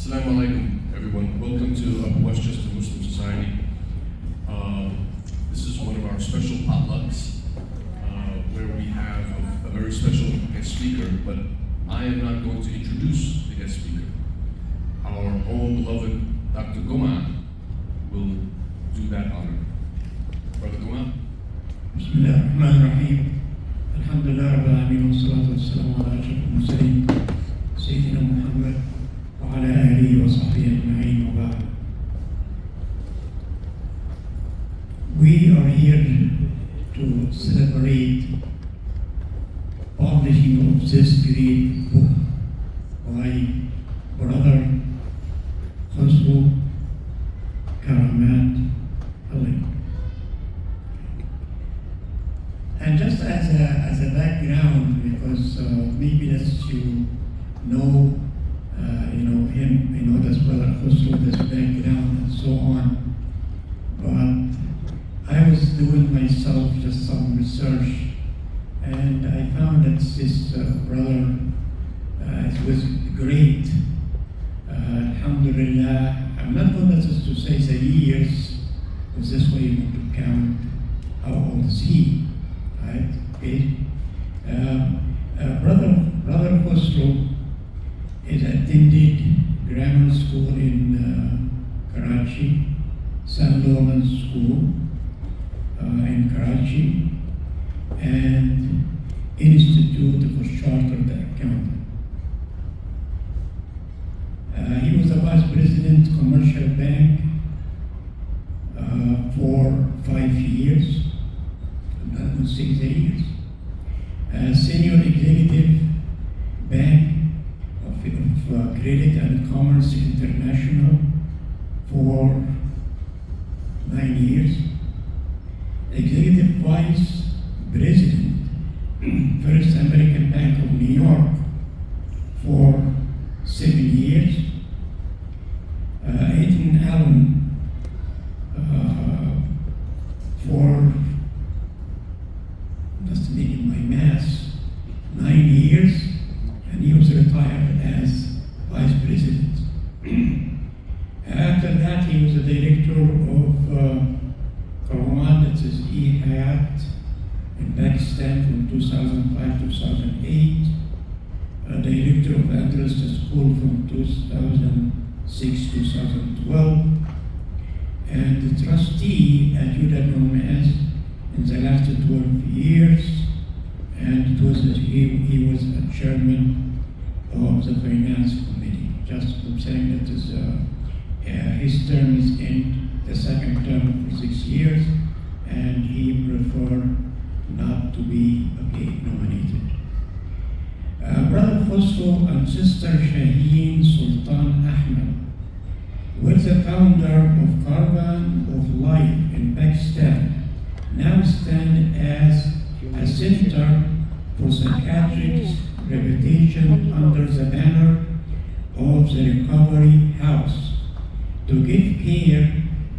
Assalamu alaikum, everyone. Welcome to Westchester Muslim Society. This is one of our special potlucks where we have a very special guest speaker, but I am not going to introduce the guest speaker. Our own beloved Dr. Goma will do that honor. Brother Goma. Bismillah ar-Rahman ar-Rahim. Alhamdulillah Rabbil Alameen wa salatu wa salamu ala ashrafil mursalin Sayyidina Muhammad wa ala alihi wa sahbihi ajma'in wa ba'd. We are here to celebrate publishing of this great book by Brother Khusro Karamat Elley. And just as a background, because maybe that you know him, this Brother Khusro, this background and so on. But I was doing myself just some research, and I found that this brother was great. Alhamdulillah. I'm not going to say the years, because this way you want to count how old is he. Right? Okay. Brother Khusro is attended grammar school in Karachi, St. Lawrence School in Karachi, and Institute for Chartered Accountant. He was the Vice President Commercial Bank for 5 years. Not 6 years. Senior Executive Bank of Credit and Commerce International for 9 years. Executive Vice President, First American Bank of New York for 7 years. Ethan Allen for, just making my math, 9 years, and he was retired as Vice President. After that, he was the director of Karamat, that is Hayat in Pakistan from 2005 to 2008, director of Andrus School from 2006 to 2012, and the trustee at UWMS in the last 12 years, and he was a chairman of the finance committee. Just saying that his term is in the second term for 6 years, and he preferred not to be nominated. Brother Khusro and Sister Shaheen Sultan Ahmed were the founder of Caravan of Life in Pakistan, now stand as a center for psychiatric rehabilitation under the banner of the Recovery House to give care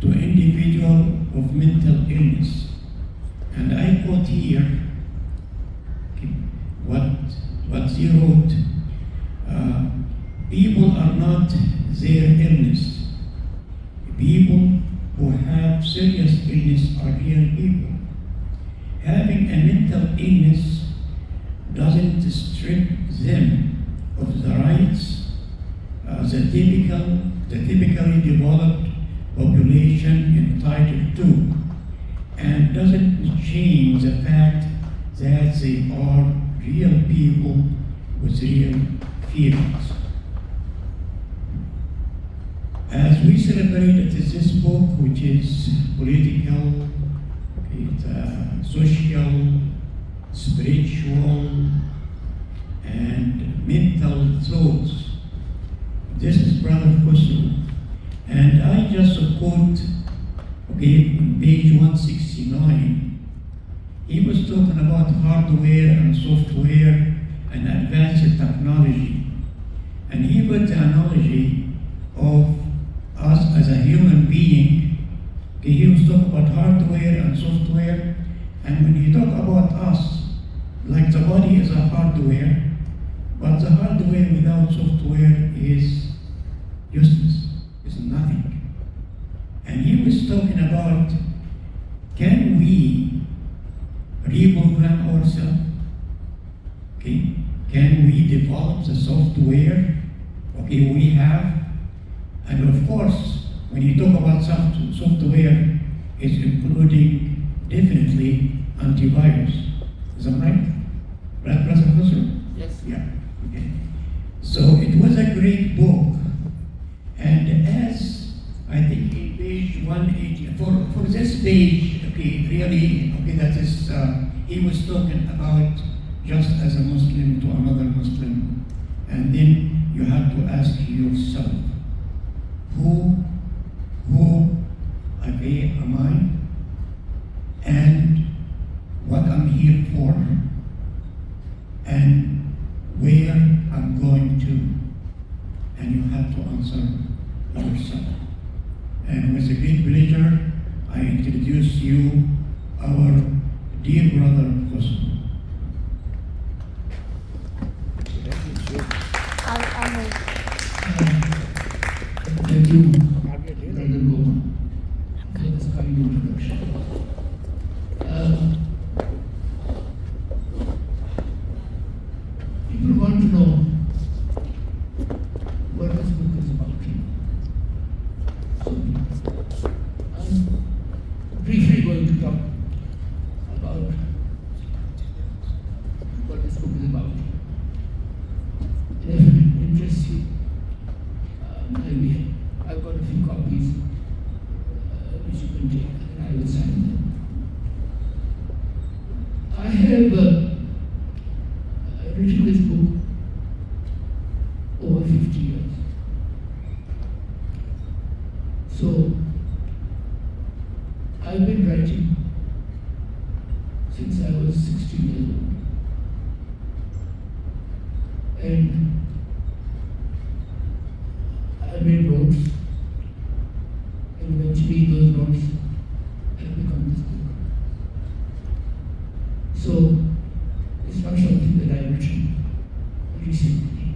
to individuals of mental illness. And I quote here what they wrote. People are not their illness. People who have serious illness are real people. Having a mental illness doesn't strip them of the rights the typically developed population entitled to, and doesn't change the fact that they are real people with real feelings. As we celebrate this book, which is political, social, spiritual, and mental thoughts, this is Brother Khusro. And I just quote, on page 169, he was talking about hardware and software and advanced technology. And he put the analogy of us as a human being. He was talking about hardware and software, and when he talk about us, like the body is a hardware, but the hardware without software is just he was talking about, can we reprogram ourselves? Okay, can we develop the software? Okay, we have, and of course, when you talk about software, it's including definitely antivirus. Is that right? Right, Brother Khusro? Yes. Yeah. Okay. So it was a great book, and as I think in page 180, for this page, okay, really, okay, that is, he was talking about just as a Muslim to another Muslim, and then you have to ask yourself, who okay, am I, and what I'm here for, and where I'm going to, and you have to answer yourself. And with a great pleasure, I introduce you our dear brother Khusro. I'll move. Thank you, Brother Goma, for this kind introduction. People want to know what this book is about. So, I'm briefly going to talk about what this book is about. And if it interests you, maybe I've got a few copies which you can take, and I will sign them. I have written this book over 50 years. So I've been writing since I was 16 years old. And I made notes, and eventually those notes have become this book. So it's not something that I've written recently.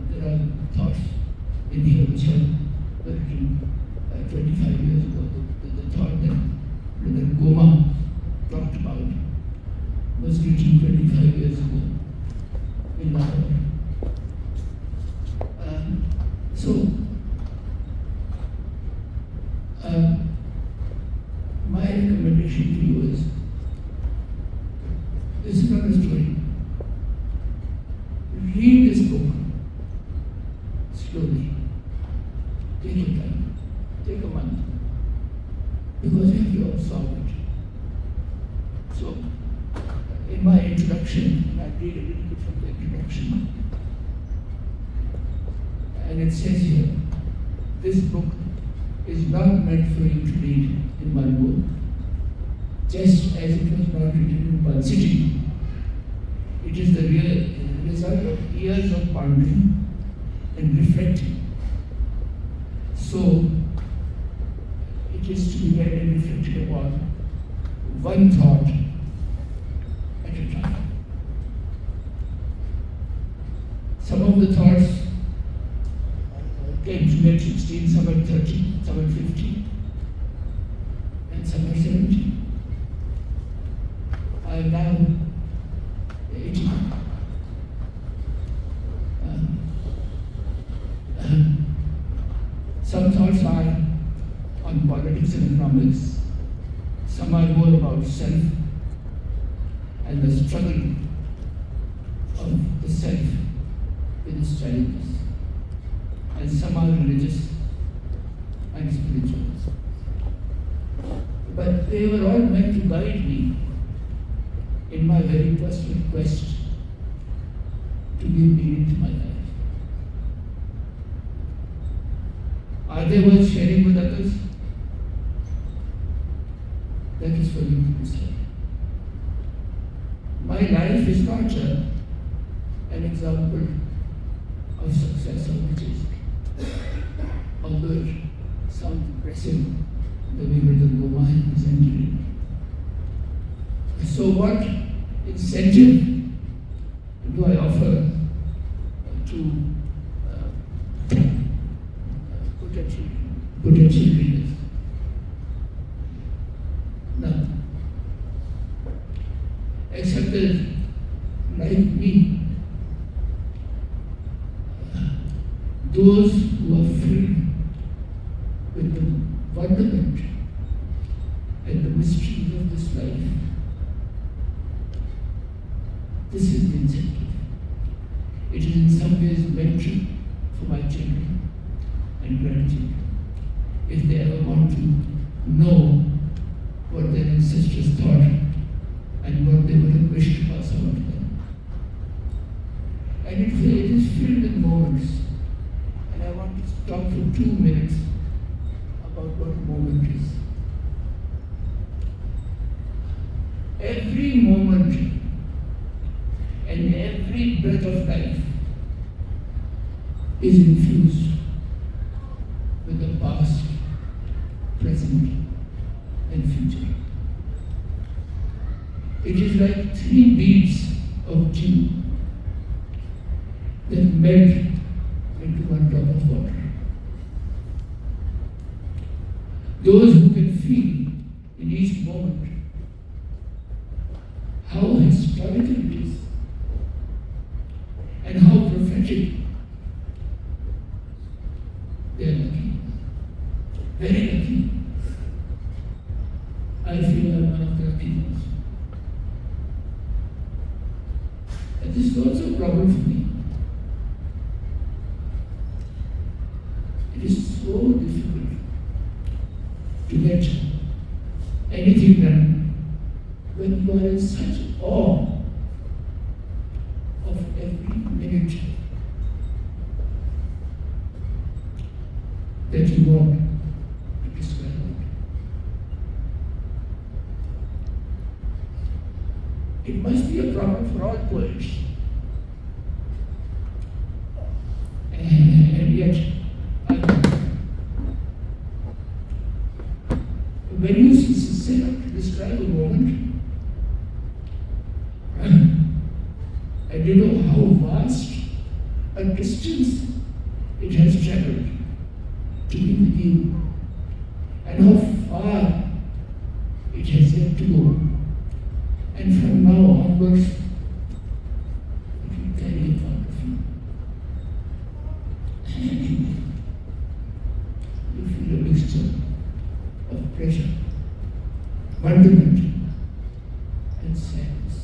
There are thoughts in here which were written 25 years ago. The thought that Brother Goma talked about was written 25 years ago in Lahore. My recommendation to you is, this is not a story. Read this book slowly. Take your time. Take a month. Because you have to absorb it. So, in my introduction, I read a little bit from the introduction. And it says here, this book is not meant for you to read in one go, just as it was not written in one sitting. It is the real result of years of pondering and reflecting. So, it is to be read and reflected upon one thought at a time. Some of the thoughts came to me at 16, some at 30, some at 50, and some at 70. I am now 80. Some thoughts are on politics and economics. Some are more about self and the struggle of the self with its challenges. And some are religious and spiritual. But they were all meant to guide me in my very personal quest to give meaning to my life. Are they worth sharing with others? That is for you to decide. My life is not an example of success or riches, although it sounds impressive the way Brother Goma has presented it. So what incentive do I offer to potentially potential leaders. None. Except that, like me, those who are filled with the wonderment and the mysteries of this life. This is the incentive. It is in some ways mental for my children and grandchildren. If they ever want to know what their ancestors thought and what they would have wished to pass on to them. And it is filled with moments. And I want to talk for 2 minutes about what a moment is. Every moment and every breath of life is infused with the past, present, and future. It is like 3 beads of dew that melt into one drop of water. Those who can feel in each moment how historical it is and how prophetic, they are lucky, very lucky. I feel I am one of the lucky ones. And this is also a problem for me. It is so difficult to get anything done when you are in such awe of every minute that you want to describe it. It must be a problem for all poets. And yet, when you set out to describe a moment, and you know how vast a distance it has traveled to be with you, and how far it has yet to go, and from now onwards, it will carry a part of you. You feel a mixture of pleasure, wonderment, and sadness.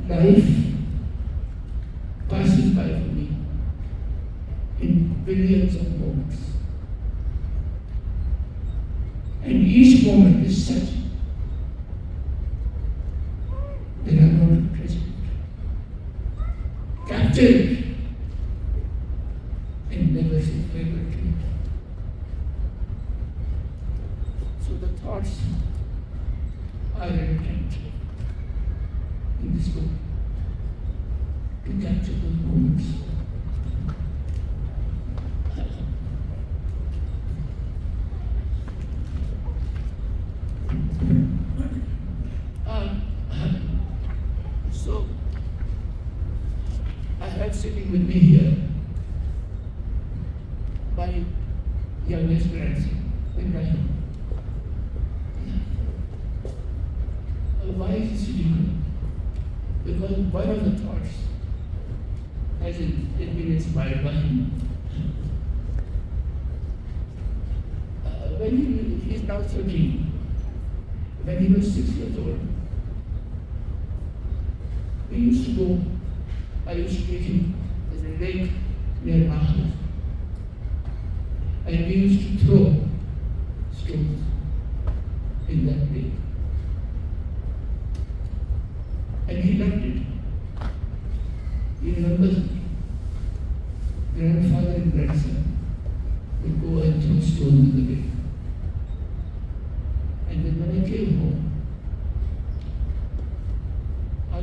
Life passes by for me in billions of moments. And each moment is such that I want to treasure it, capture it, and never say farewell to it. So the thoughts are an attempt in this book to capture those moments. So I have sitting with me here my youngest grandson, Ibrahim. Why is he sitting here? Because one of the thoughts has been inspired by him. When he is now 13, when he was 6 years old, I used to take him, there's a lake near my house, and we used to throw stones in that lake. And he loved it. He remembers grandfather and grandson would go and throw stones in the lake. And then when I came home, I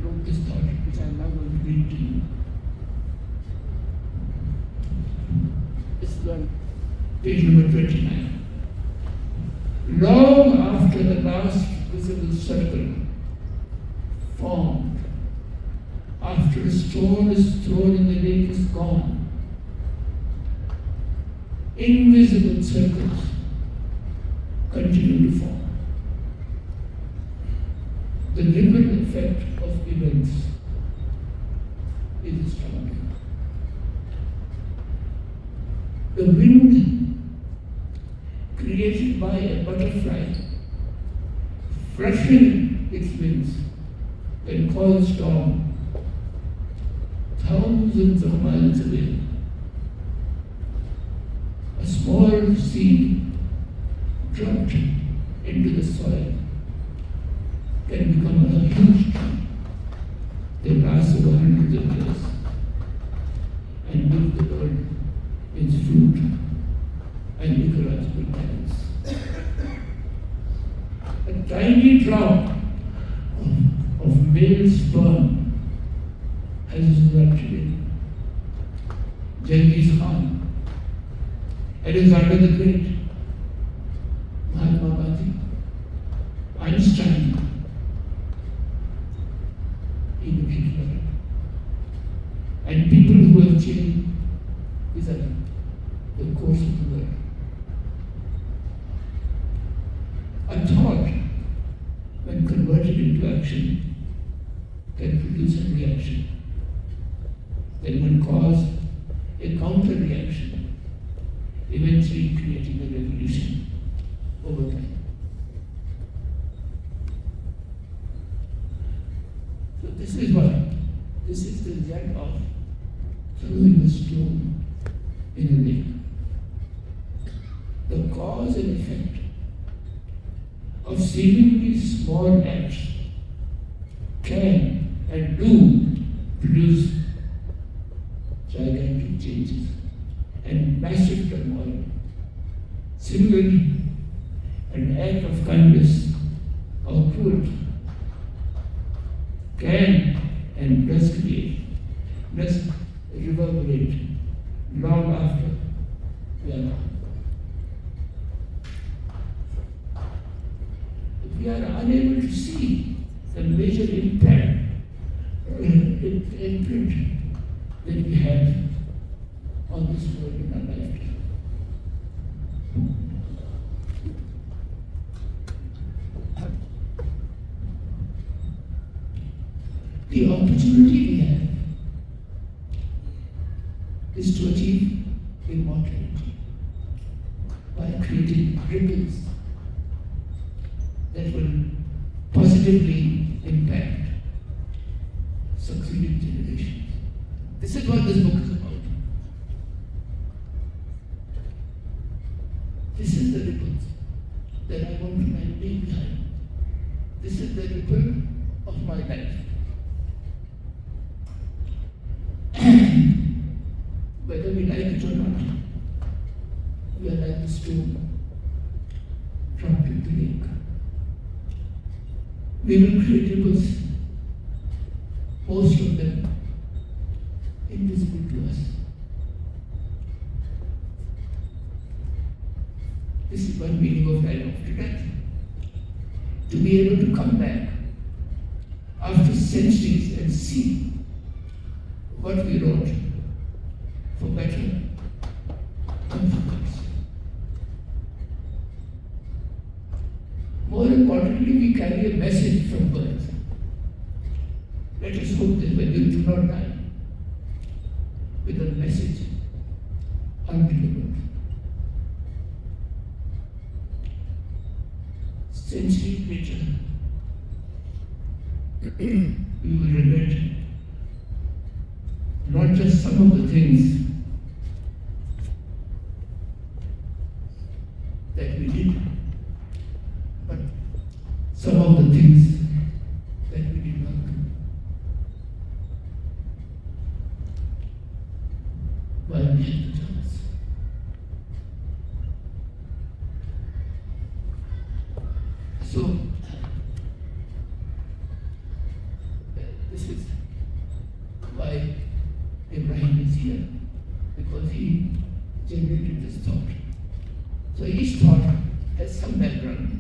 wrote this thought, which I'm now going to read to you. This is on page number 29. Long after the last visible circle formed, after a stone is thrown in the lake is gone. Invisible circles continue to form. The ripple effect of events is astounding. The wind created by a butterfly fluttering its wings can cause a storm thousands of miles away. A small seed dropped into the soil can become a huge tree that lasts over hundreds of years and give the world its fruit and ecological balance. A tiny drop of male sperm has resulted in Genghis Khan, Alexander the Great, Mahatma Gandhi, Einstein, even Hitler, and people who have changed the course of the world. A thought, when converted into action, can produce a reaction. Then one cause a counter-reaction, eventually creating a revolution over time. So this is the result of throwing a stone in a lake. The cause and effect of seemingly small acts can and do produce gigantic changes and massive turmoil. Similarly, an act of kindness or cruelty can and does reverberate long after we are gone. If we are unable to see the major imprint that we have on this world in our lifetime. The opportunity we have is to achieve immortality by creating ripples that will positively impact succeeding generations. This is what this book is about. This is the ripples that I want to leave behind. This is the ripple of my life. Whether we like it or not, we are like the stone dropped into the lake. We will create ripples, most of them invisible to us. This is one meaning of life after death. To be able to come back after centuries and see what we wrote for better and for worse. More importantly, we carry a message from birth. Let us hope that when we do not die, with a message undelivered. Centuries later, we will regret not just some of the things that we did, but some of the things that we did not do. While we had the chance. So, this is why Ibrahim is here, because he generated this thought. So each thought has some background.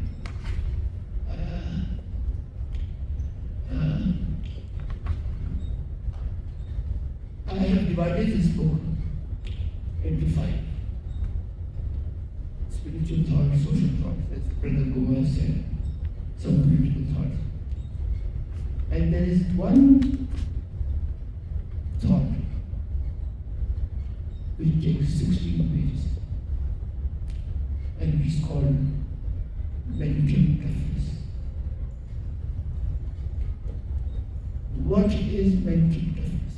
divided this book into 5. Spiritual thought, social thought, as Brother Gomez said, some political thoughts. And there is one thought which takes 16 pages, and it is called mental toughness. What is mental toughness?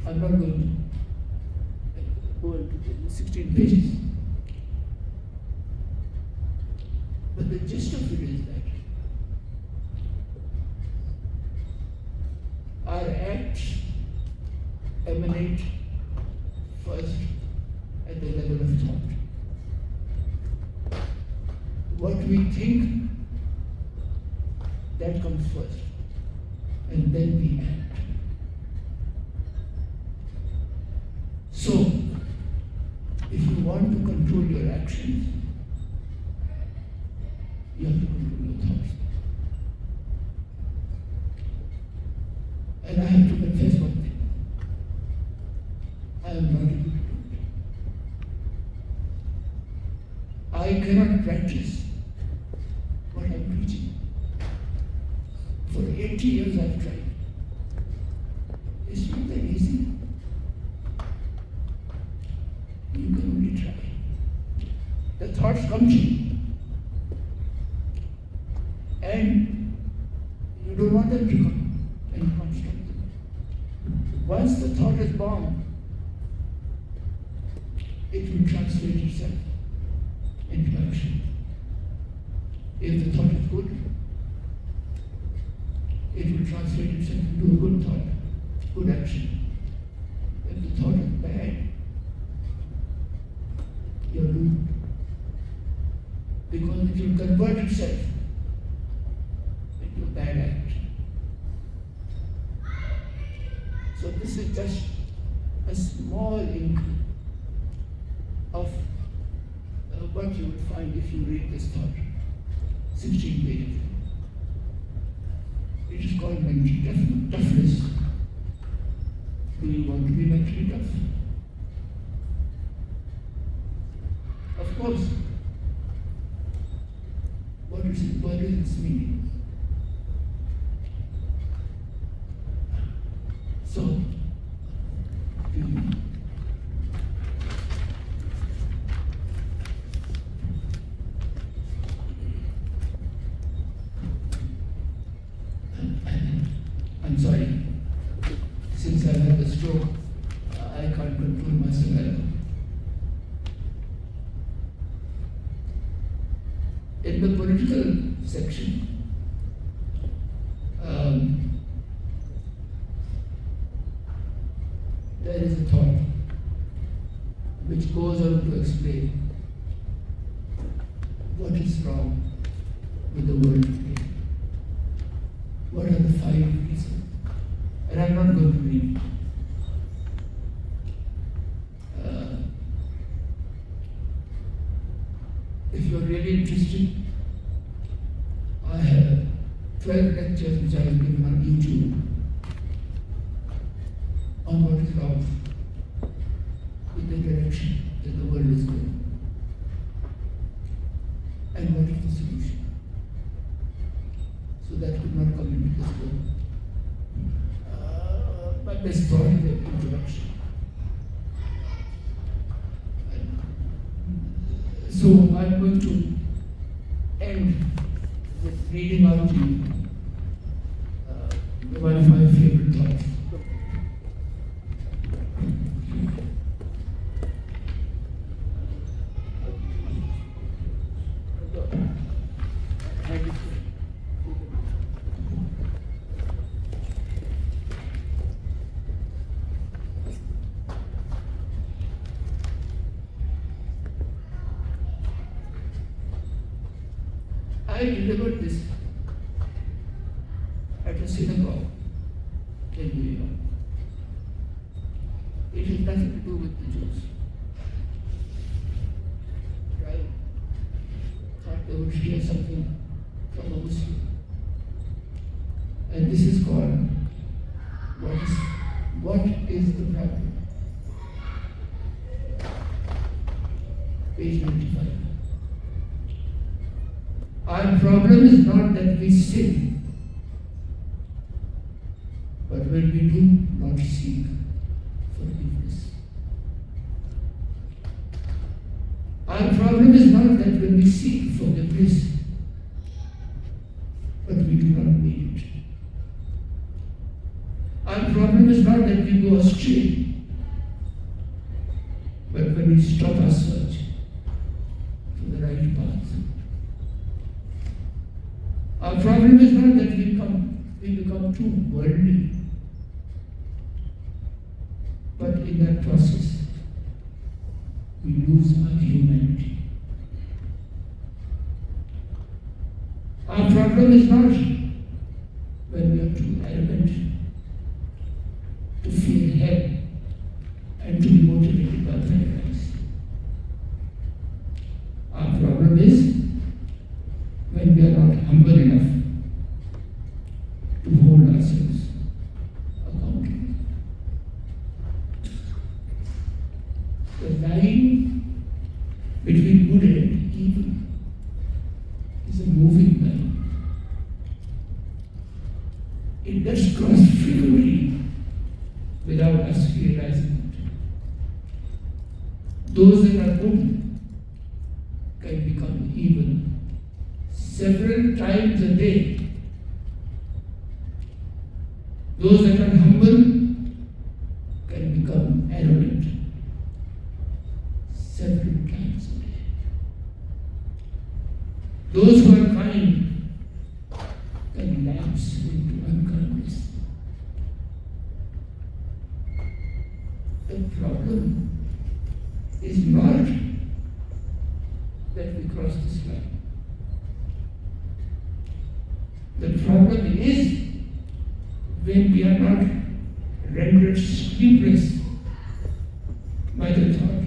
I'm not going to go into the 16 pages. But the gist of it is that our acts emanate first at the level of thought. What we think, that comes first, and then we act. So, if you want to control your actions, you have to control your thoughts. And I have to confess one thing. I am not able to do it. I cannot practice what I'm preaching. For 80 years I've tried. It's not that easy. You can only try. The thoughts come to you. And you don't want them to come, and you can't stop them. Once the thought is born, it will translate itself into action. If the thought is good, it will translate itself into a good thought, good action. If the thought is bad, you're doomed. Because it will convert itself into a bad act. So this is just a small inkling of what you will find if you read this thought. 16 pages. It is called mental toughness. Do you want to be mentally tough? Of course. What is its meaning? So, I'm sorry. Since I had a stroke, I can't control my saliva. In the political section, there is a thought which goes on to explain what is wrong with the world today. What are the 5 reasons? And I'm not going to read. If you're really interested, I have 12 lectures which I have given on YouTube on what is wrong with the direction that the world is going, and what is the solution. So that could not come into this book. My best thought is the introduction. So I'm going to end with reading out to you one of my favorite thoughts. I delivered this at a synagogue in New York. It has nothing to do with the Jews. I thought they would hear something from a Muslim. And And this is called what is the problem? Page 95. Our problem is not that we sin, but when we do not seek forgiveness. Our problem is not that when we seek forgiveness, but we do not need it. Our problem is not that we go astray, but when we stop our search for the right path. Our problem is not that we become too worldly, but in that process, we lose our humanity. Our problem is not when we are too arrogant to fear hell and to be motivated by paradise. Our problem is when we are not humble enough to hold ourselves accountable. The line between good and evil is a moving line. It does cross frequently without us realizing it. Those that are good can become evil several times a day. Those that are humble can become arrogant several times a day. Those who are kind can lapse into unkindness. The problem is not that we cross this line. The problem is when we are not rendered sleepless by the thought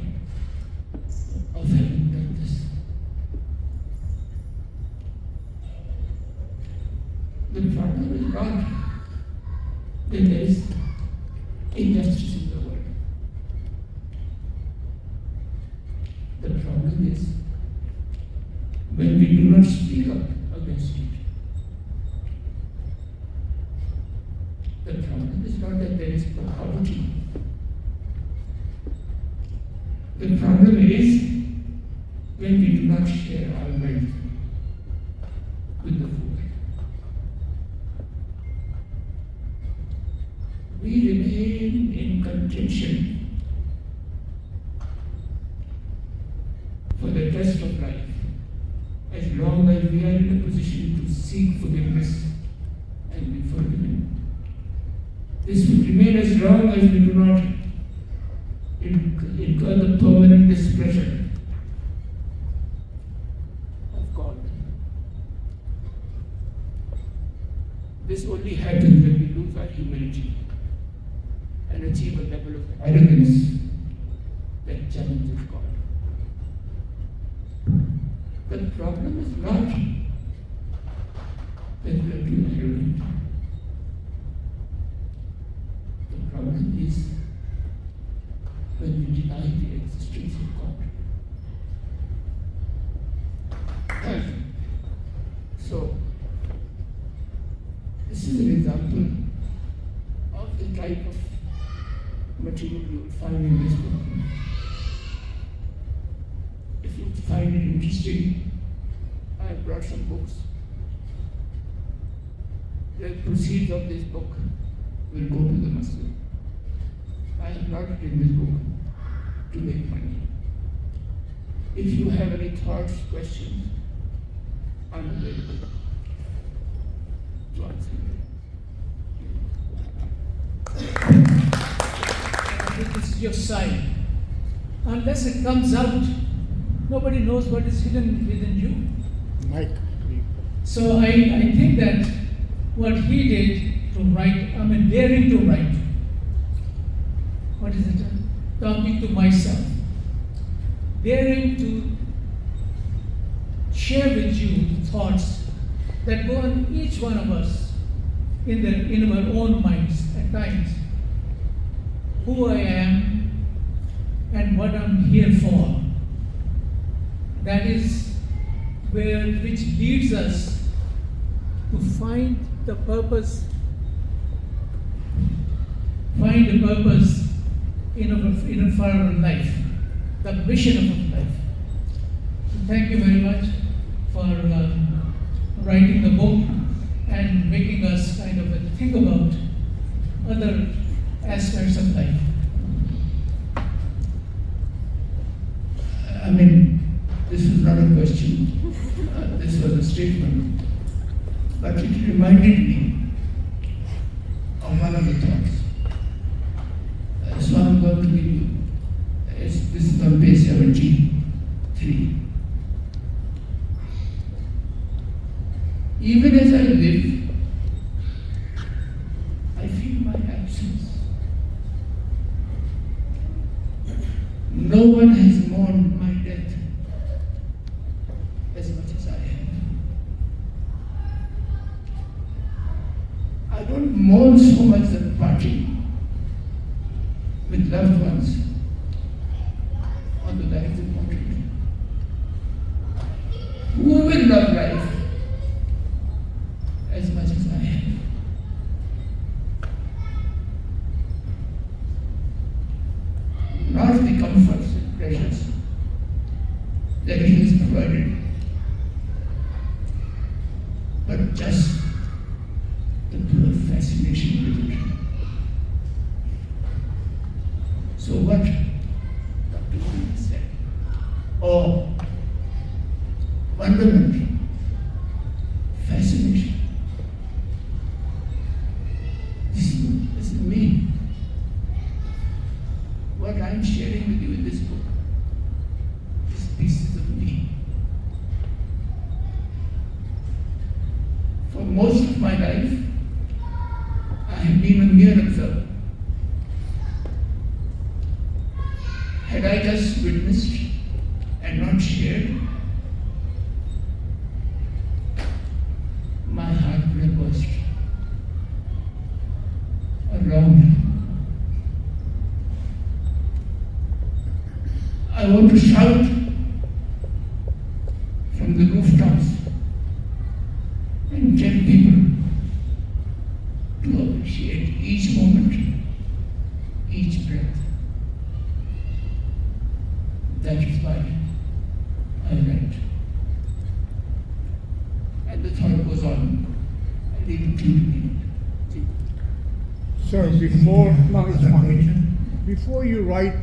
of having done this. The problem is not that there is injustice in the world. The problem is when we do not speak up against it. The problem is not that there is poverty. The problem is when we do not share our wealth with the poor. We remain in contention for the rest of life as long as we are in a position to seek forgiveness and be forgiven. This will remain as long as we do not incur the permanent displeasure of God. This only happens when we lose our humility and achieve a level of arrogance that challenges God. The problem is not that we are too arrogant. The problem is when we deny the existence of God. So, this is an example of the type of material you will find in this book. If you find it interesting, I have brought some books. The proceeds of this book will go to the Muslim. I have not written this book to make money. If you have any thoughts, questions, I'm available to answer them. I think this is your sign. Unless it comes out, nobody knows what is hidden within you. Mike. So I think that what he did to write, daring to write, what is it? Talking to myself, daring to share with you the thoughts that go on each one of us in our own minds at times who I am and what I'm here for. That is which leads us to find a purpose in our life, the mission of our life. So thank you very much for writing the book and making us kind of think about other aspects of life. I mean, this is not a question, this was a statement, but it reminded me of one of the thoughts. So I'm going to give you, this is on page 73. Even as I live, I feel my absence. No one has mourned my death as much as I have. I don't mourn so much the parting with loved ones, although that is important. Who will love life as much as I have? Not the comforts and pleasures that He has provided, but just the pure fascination with it. So what Dr. Elley said, awe, wonderment, fascination. This is me. What I'm sharing with you in this book is pieces of me. For most of my life, I have been a mere observer. Had I just witnessed and not shared, my heart would have burst around. I want to shout from the rooftops and tell people to appreciate each moment, each breath. That is why I write. And the thought goes on. I leave it to you. Sir, before you write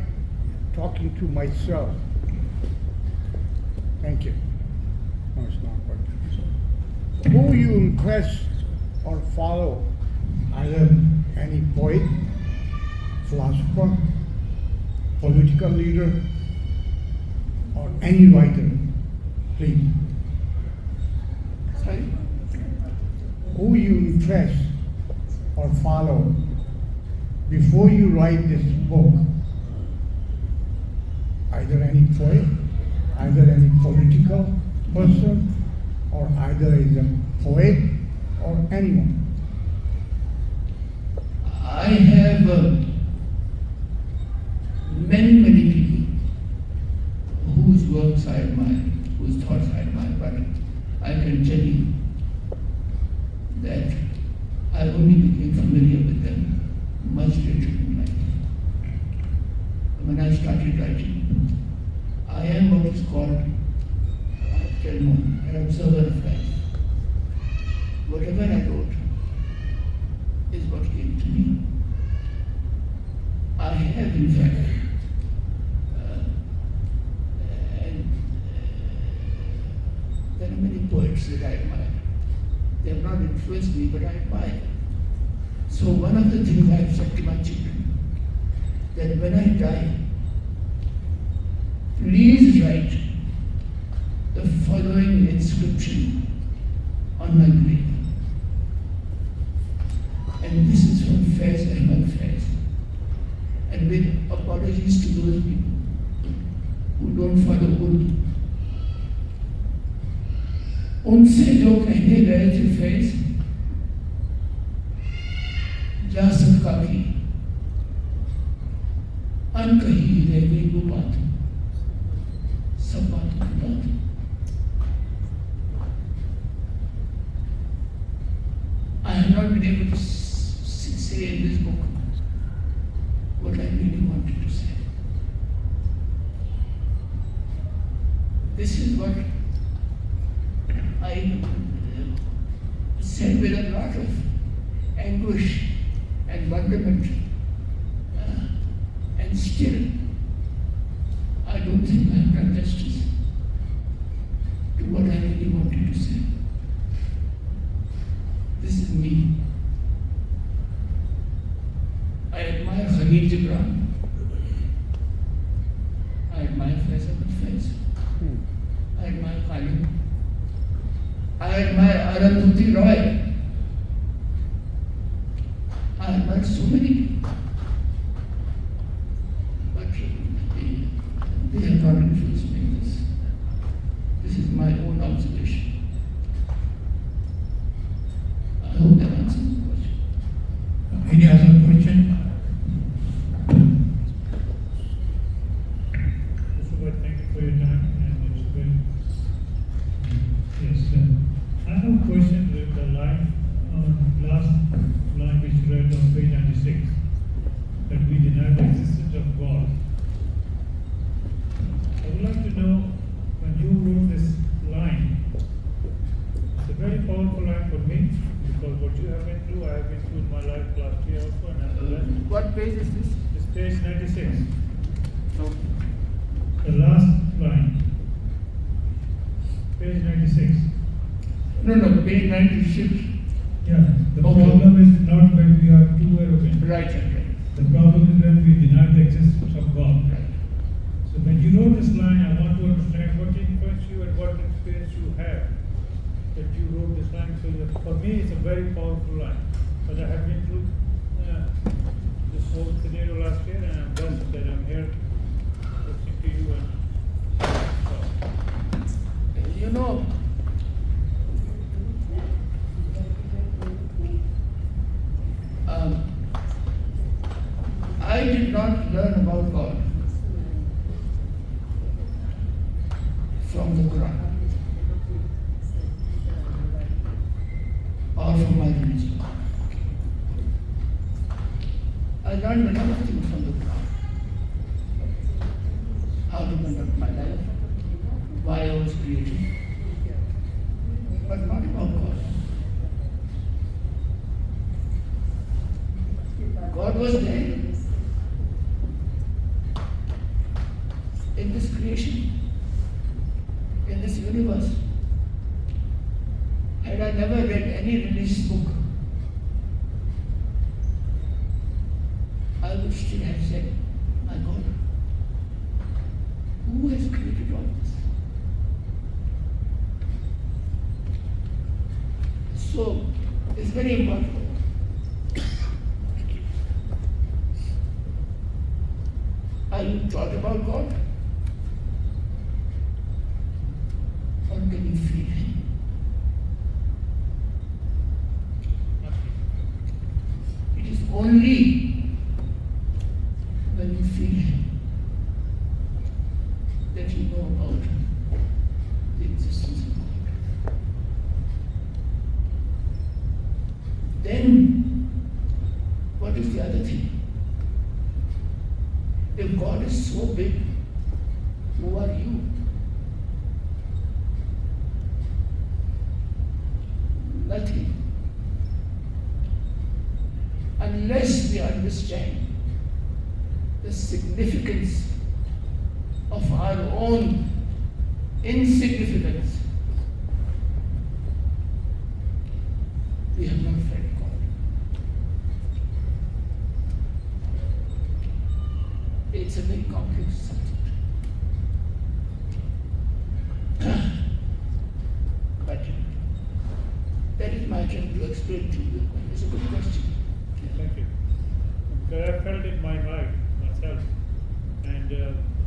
talking to myself, thank you. No, it's not quite. Who you impress or follow, either any poet, philosopher, political leader, or any writer, please. Sorry? Who you impress or follow before you write this book, either any poet, either any political person, or either is a poet or anyone. I have many people whose works I admire, whose thoughts I admire, but I can tell you that I only became familiar with them much later in life. When I started writing, I am what is called an observer of life. Whatever I wrote is what came to me. I have, in fact, there are many poets that I admire. They have not influenced me, but I admire them. So one of the things I have said to my children, that when I die, please write the following inscription on my grave. And this is from Faiz Ahmad Faiz. And with apologies to those people who don't follow Urdu. उनसे जो कहने गए थे फैज रियासत का भी अनकही रह गई वो बात, सब बातों की बात। I have not been able to say in this book what I really wanted to say. This is what I said with a lot of anguish and wonderment, and still I don't think I have done justice to what I really wanted to say. This is me. I admire Khalil Gibran. I admire Faisal Faiz. I admire Khalid. I admire Arundhati Roy. I admire so many people. But they have not influenced me this. This is my own observation. I hope that answers the question. Any other question? Thank you for your time, and it's been. Yes, I have a question with the line, last line which you read on page 96, that we deny the existence of God. I would like to know, when you wrote this line, it's a very powerful line for me, because what you have been through, I have been through in my life last year also, and after that. What page is this? It's page 96. No. The last line, page 96. No, page 96. Yeah, the Okay. problem is not when we are too arrogant. Right. The problem is when we deny the existence of God. Right. So when you wrote this line, I want to understand what influenced you and what experience you have that you wrote this line. So for me, it's a very powerful line. But I have been through this whole scenario last year, and I'm blessed that I'm here listening to you. And so. You know, I did not learn about God from the Quran or from my religion. I learned another thing from the Quran. How to conduct my life, why I was created, but not about God. God was there in this creation, in this universe. Had I never read any religious book, I would still have said, my God, who has created all this? So, it's very important. Are you taught about God? Or can you feel Him? It is only when you feel Him that you know about the existence of God. Then, what is the other thing? If God is so big, who are you? Nothing. Unless we understand the significance of our own insignificance, we have not felt God. It's a very complex subject. But that is my attempt to explain to you. It's a good question. Thank you. Because I felt it my life myself, and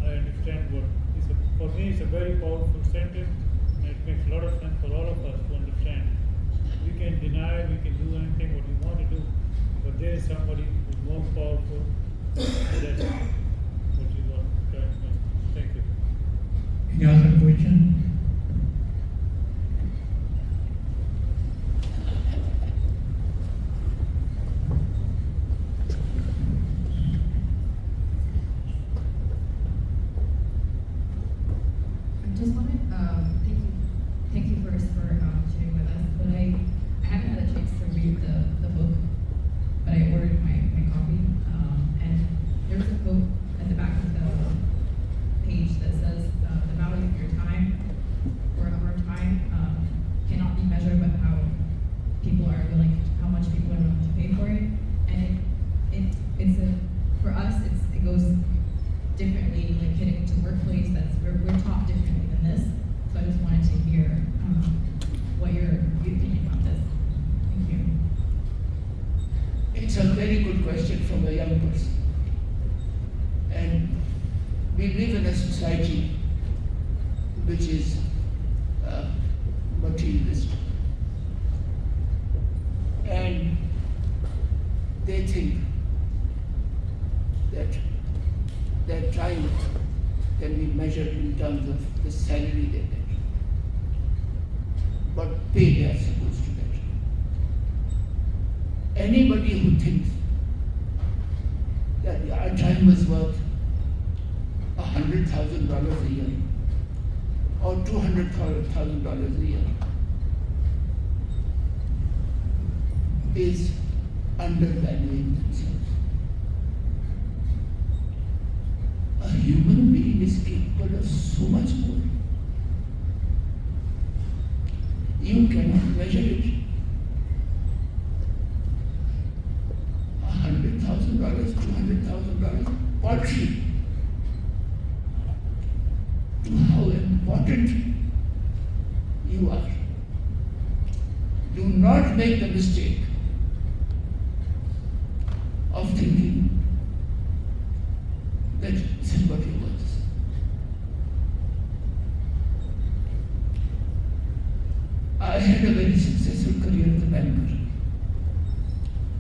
I understand what is for me. It's a very powerful sentence, and it makes a lot of sense for all of us to understand. We can deny, we can do anything what we want to do, but there is somebody who's more powerful. That's what you want to try to know. Thank you. Any other question? I just wanted thank you first for sharing with us. But I haven't had a chance to read the book, but I ordered my copy. And there was a quote at the back of the page that says the value of your time or of our time cannot be measured by how much people are willing to pay for it. And for us it goes differently, like getting to workplace, we're taught differently than this. So I just wanted to hear what your opinion about this. Thank you. It's a very good question from a young person. And we live in a society which is materialistic. And they think that their time can be measured in terms of the salary they get, what pay they are supposed to get. Anybody who thinks that our time was worth $100,000 a year or $200,000 a year is undervaluing themselves. A human being is capable of so much more. You cannot measure it. $100,000, $200,000, paltry to how important you are. Do not make the mistake of thinking that this is what you're worth. I had a very successful career as a banker.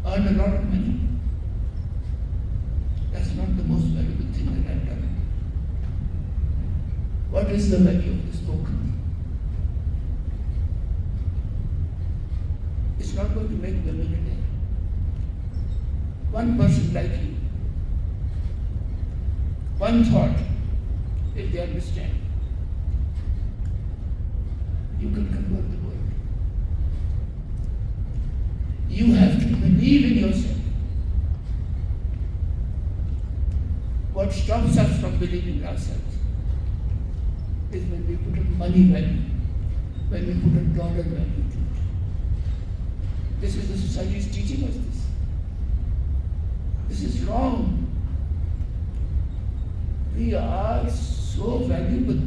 Earned a lot of money. That's not the most valuable thing that I've done. What is the value of this book? It's not going to make the millionaire. One person like you, one thought, if they understand, you can convert the world. You have to believe in yourself. What stops us from believing in ourselves is when we put a money value, when we put a dollar value to it. This is the society is teaching us this. This is wrong. We are so valuable.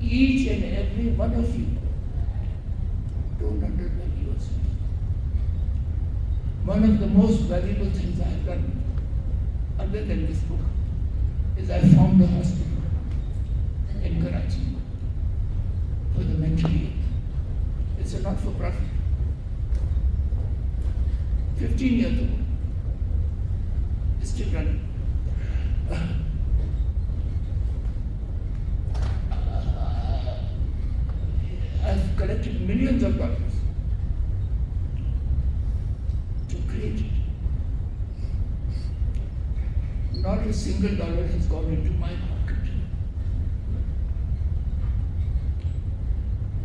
Each and every one of you. Don't undervalue yourself. One of the most valuable things I have done, other than this book, is I found a hospital in Karachi for the mentally ill. It's a not-for-profit. 15 years ago. It's still running. I've collected millions of dollars to create it. Not a single dollar has gone into my pocket.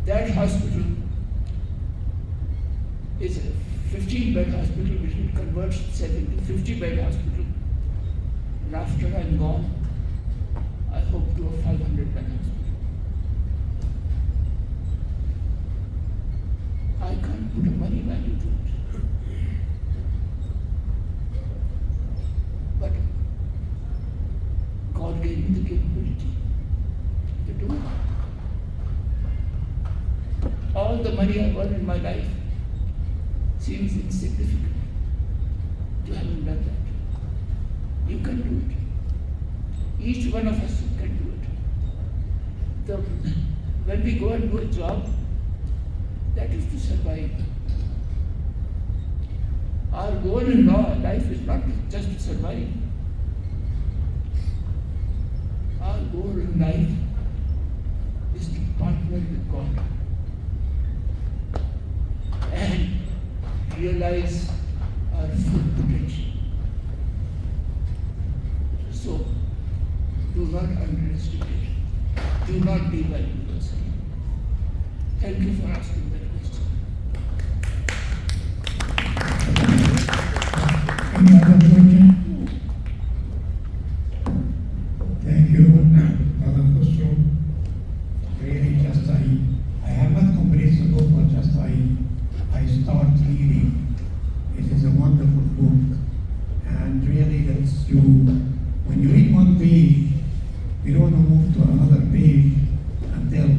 That hospital is a 15-bed hospital which will convert itself into 50-bed hospital. And after I'm gone, I hope to a 500-bed hospital. I can't put a money value to it. But God gave me the capability to do it. All the money I've earned in my life seems insignificant to having done that. You can do it. Each one of us can do it. When we go and do a job, that is to survive. Our goal in life is not just to survive. Our goal in life is to partner with God and realize our full potential. So, do not underestimate. Do not be like yourself. Thank you for asking that question. Any other question? Thank you, Brother Khusro. Really, just I have not completed the book, but just I start reading. It is a wonderful book, and really, that's you. When you read one page, you don't want to move to another page until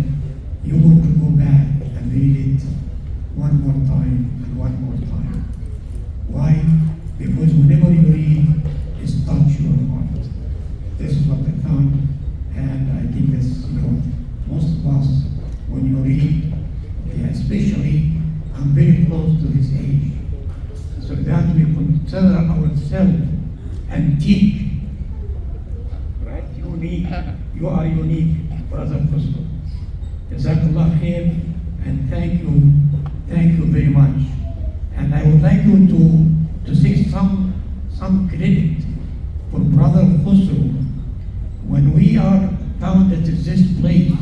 you want to go back and read it one more time and one more time. Why? Because whenever you read, it touches your heart. This is what I found, and I think that's, most of us, when you read, especially, I'm very close to his age, so that we consider ourselves antique. Right? Unique. You are unique, Brother Khusro. Jazakallah khair, and thank you very much. And I would like you to say some credit for Brother Khusro. When we are found at this place,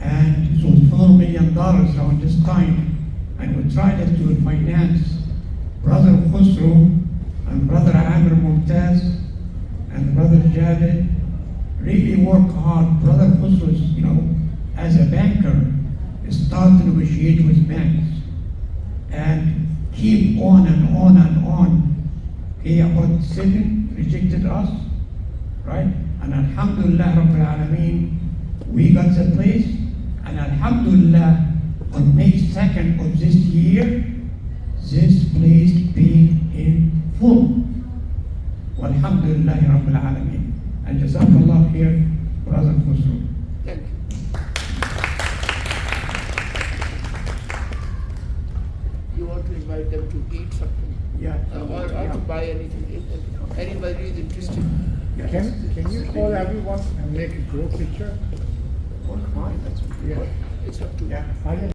and it was $4 million around this time, and we tried to finance Brother Khusro and Brother Amir Mumtaz and Brother Javed really work hard. Brother Khusro, as a banker, start to negotiate with banks and keep on and on and on. Okay, about 7 rejected us, right? And Alhamdulillah Rabbil Alameen, we got the place, and Alhamdulillah, on May 2nd of this year, this place being in full. Walhamdulillah Rabbil Alameen. And Jazakallah khair, Brother Khusro. Thank you. You want to invite them to eat something? Yeah. Or to buy anything? Anybody is interested? Can you call everyone and make a group picture? Fine, that's Yeah. It's up to you. Yeah.